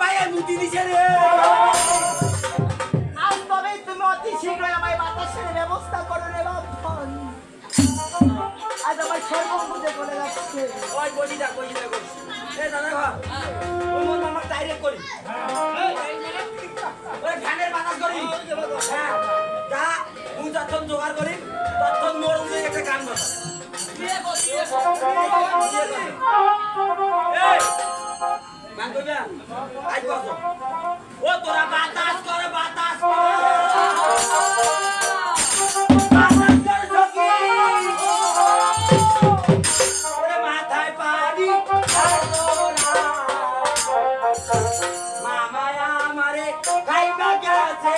পায়ে মুতি দিছে রে। আজ তবে তুমি অতি শীঘ্রই আমায় বাতাসের ব্যবস্থা করো রে বাপন। আজ আমার সর্বঙ্গে চলে যাচ্ছে। ওই বলি দা এ দাদা ঘর ওই মন আমার ডাইরেক্ট করি ওই ফ্যানের বাতাস করি। হ্যাঁ যা মুই যখন জোগাড় করি তখন মোর উঠে একটা গান বাজা। গান করবে আজ কত ও তোরা বাতাস করে বাতাস মাথায় পানি মামায়া আমারে খাইবা গেছে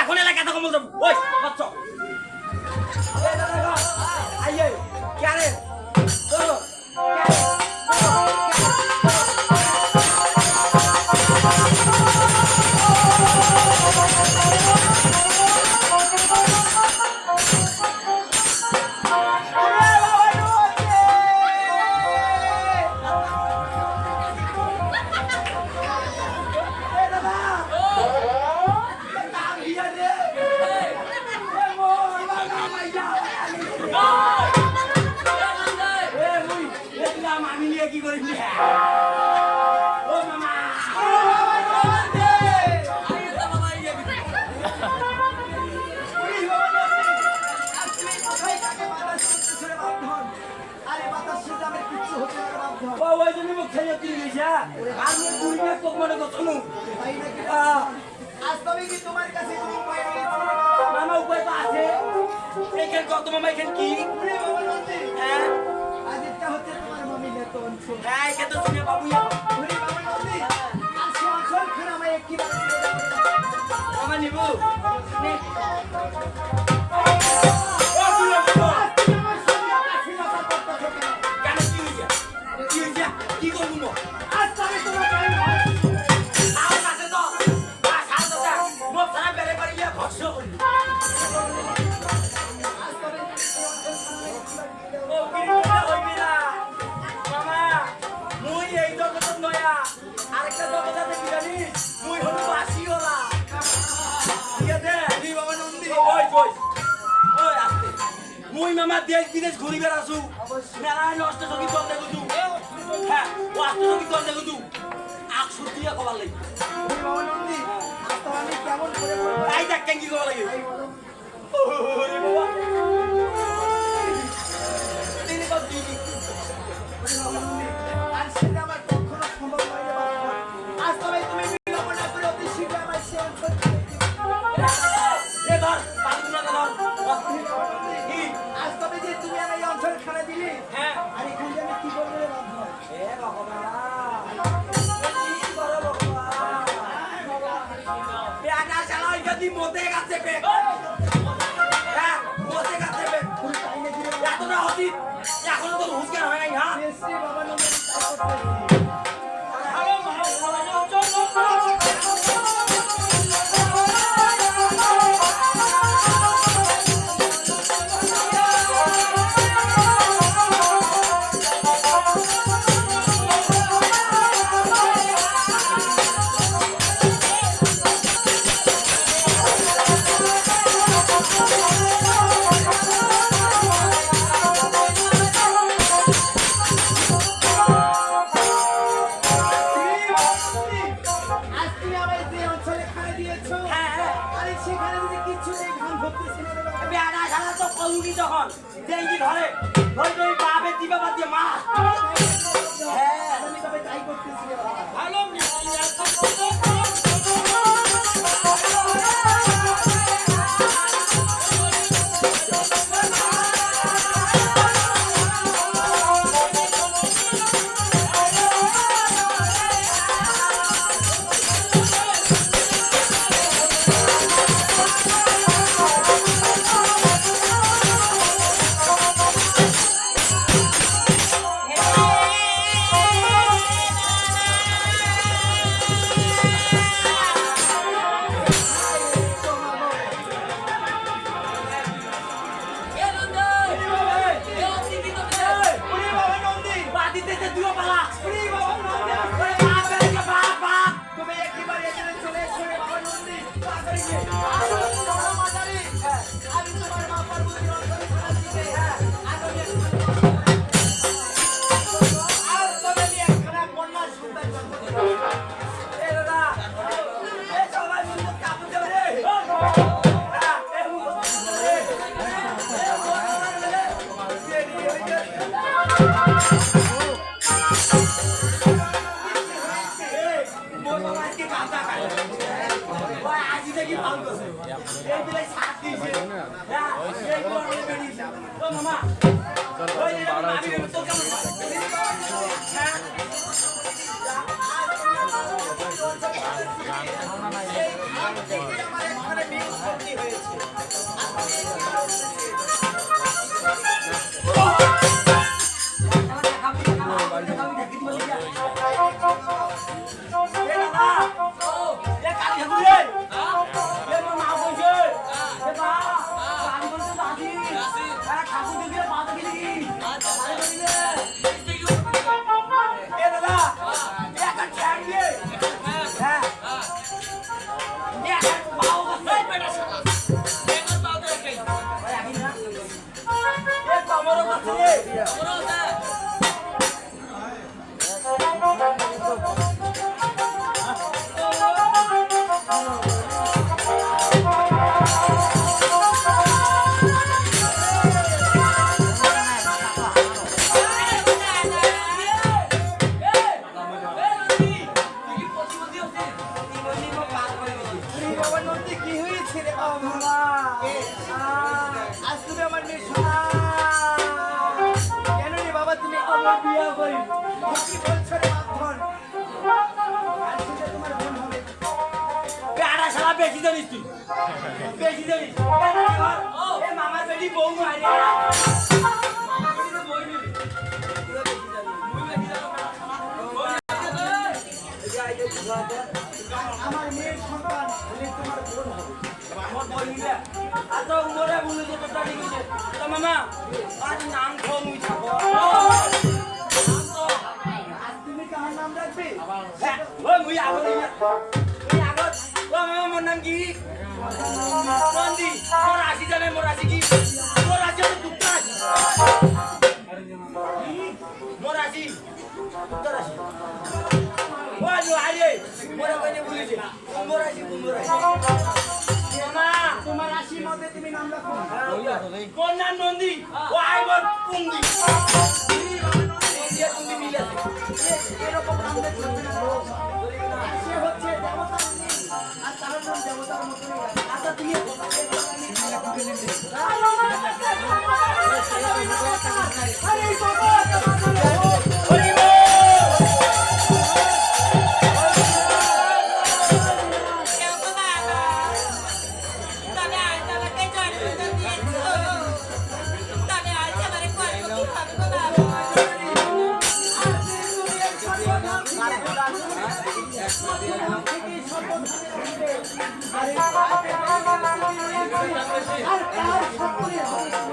এখন এলাকা তখন বলতাম ওই বাচ্চা আইয়ে কে রে চলো কি করি ও মামা ওই জন্য মুখ খেয়ে তুই গেছে আমি দুইটা তোক মনে করছো আজ তবে কি তোমার কাছে কোনো উপায় নেই? মামা উপায় তো আছে এখানে কত মামা এখানে কি হ্যাঁ আজ এটা হচ্ছে তোমার মামিনের তো অঞ্চল। হ্যাঁ এখানে তো শুনে বাবু ওরে বাবা নন্দী, আর সে অঞ্চল খান আমায় একটি মামা নিবো নে কি করবো আজ তবে তোমার মুই মামা দেশ বিদেশ ঘুরি বেড়াছু মেলায় নষ্ট সঙ্গীত দল দেখুছু হ্যাঁ ও আত্মসঙ্গীত দল দেখুছু আখ সুটিয়া কবার লাগি আমি কেমন করে তাই দেখ কেন কি কবার লাগে আর সেটা আমার কখনো সম্ভব হয় না। আজ তবে তুমি বিলম্ব না করে অতি শীঘ্র আমার সে অঞ্চল আজ তবে যে তুমি আমার এই অঞ্চল খানা দিলি হ্যাঁ আর এখান থেকে আমি কি করবো রে বাবা? মতে গেছে এতটা অতীত এখনো তো হুঁশজ্ঞান হয় নাই হ্যাঁ শ্রী বাবা নন্দের যখন ডেঙ্গি ধরে ওই বাপে দিবা বাদ দিয়ে মা হ্যাঁ আমি তবে তাই করতেছি ভালো তোমরা মাঝারি। আমি তোমার মা পার্বতী রঞ্জনী খানার দিকে। আর তবে আমি একখানা কন্যা সন্তান জন্ম দিলাম। এ দাদা এ সবাই মিলে কাপড় দেবে রে মোর বাবা আজকে কাঁচা খায় ওই আজি থেকে ভালো করছে এই দিলে সাত দিয়েছে হ্যাঁ এই গরমে বেরিয়েছে ও মামা ওই আমি তো কেমন হ্যাঁ আমার এখানে বিয়ে সন্ধি হয়েছে। বাবা নন্দী কি হয়েছে রে বাবা? আজ তুমি আমার মেয়ে শোনা কেন রে বাবা? তুমি আমার বিয়া করি কি বলছো রে মাখন? আজ থেকে তোমার বোন হবে। বেড়া শালা বেশি জানিস তুই বেশি জানিস এ মামার বেটি বউ মারি আমার মেয়ের সন্তান হলে তোমার বোন হবে। আমার বই নিলে এত উমরে বলে যে তোটা ঠিক আছে তো মামা আজ নাম খো মুই থাকো আজ তুমি কার নাম রাখবে? হ্যাঁ ওই মুই আগত মুই আগত ও মামা মোর নাম কি নন্দী মোর আসি জানে মোর আসি কি মোর আসি তো দুটা আসি মোর আসি তোর আসি ওই লো আরে মোর কইতে বলিছে মোর আসি মামা তোমার রাশির মধ্যে তুমি নাম রাখো। কোন নাম নন্দী ও আইবর পুঙ্গি নন্দী আর পুঙ্গি মিলে আছে এরকম নাম দেখতে হবে না। সে হচ্ছে দেবতার মেয়ে, আর তার নাম দেবতার মতোই আছে। আচ্ছা তুমি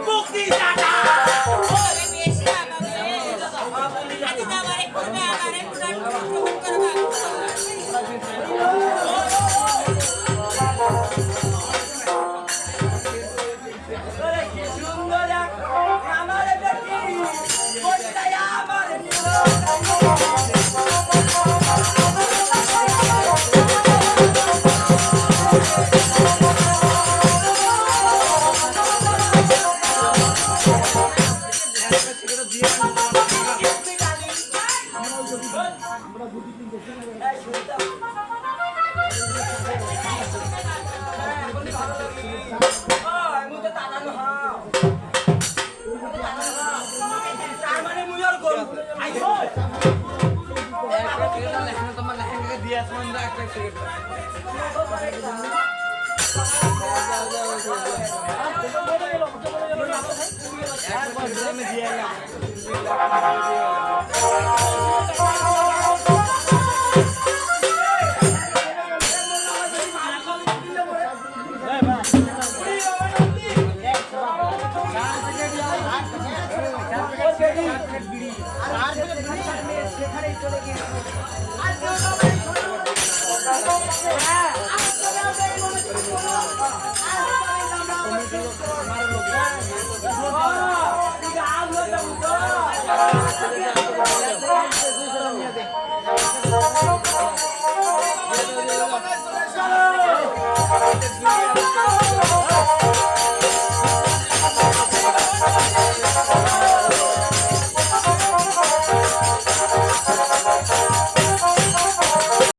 মুক্তি দাদা কি সুন্দর আমার বেটি কোথায় আমার আর সেখানেই চলে গিয়েছে।